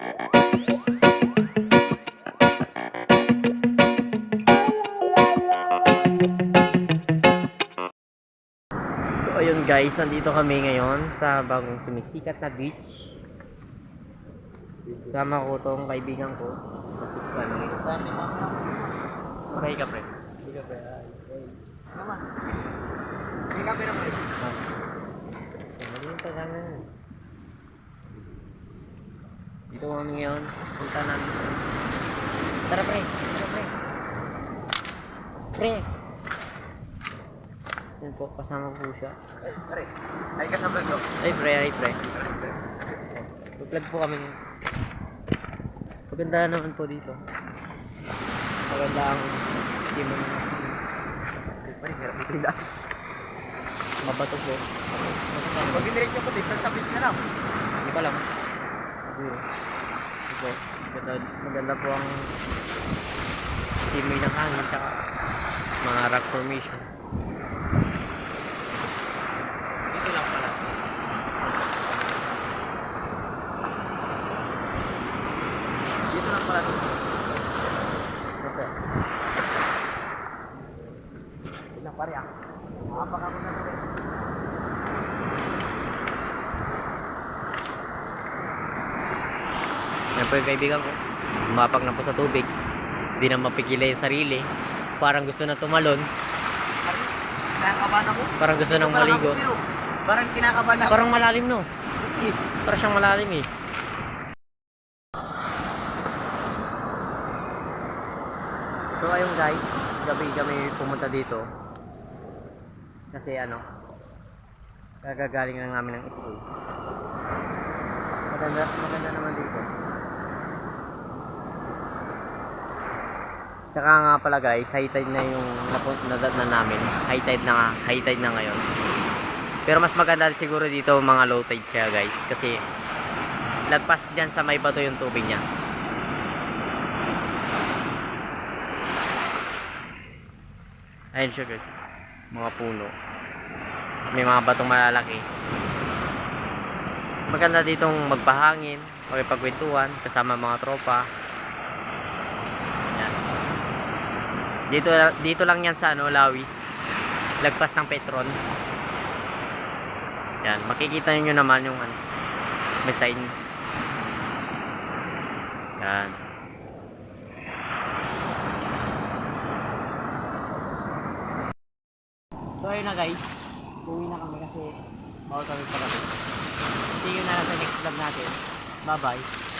So ayun guys, nandito kami ngayon sa bagong sumisikat na beach. Sama ko tong kaibigan ko. Okay ka pre. Hindi ka ba? Naman. Hindi ka ba naman? Dito kami. Dito kami ngayon. Punta namin. Tara pre. Tara pre. Pre. Yan po, kasama ko siya. Ay, pare. Ay ka sa vlog ko. Ay pre, ay pre. Vlog po kami. Maganda naman po dito. Maganda ang team. Pare, hirap ito yung daan. Mabato po. Pag diniretso ko, distance sa beach na lang. Hindi pa lang. Siguro. Ito. Maganda po ang simoy ng hangin tsaka mga rock formation. Dito lang pala. Dito lang pala. Okay. Dito lang pare ah. Maapak ako na rin. Yan po yung kaibigan ko. Umapak na po sa tubig. Hindi na mapigila yung sarili. Parang gusto na tumalon. Kinakabahan ako. Parang gusto nang maligo. Parang kinakabahan ako. Parang malalim no. Parang siyang malalim eh. So ayun guys, gabi kami pumunta dito. Kasi ano, kagagaling lang namin ng school. Maganda naman dito. Tsaka nga pala guys, high tide na yung na namin. High tide na ngayon. Pero mas maganda siguro dito mga low tide siya guys. Kasi lagpas dyan sa may bato yung tubig niya. Ayun siya guys. Mga puno. May mga batong malalaki. Maganda ditong magpahangin, makipagkwentuhan kasama mga tropa. Yan. Dito lang yan sa Lawis. Lagpas ng Petron. Yan, makikita niyo naman yung may sign. Yan. So ayun na guys, uwi na kami kasi bawal kami pa kami. See you na lang sa next vlog natin. Bye bye.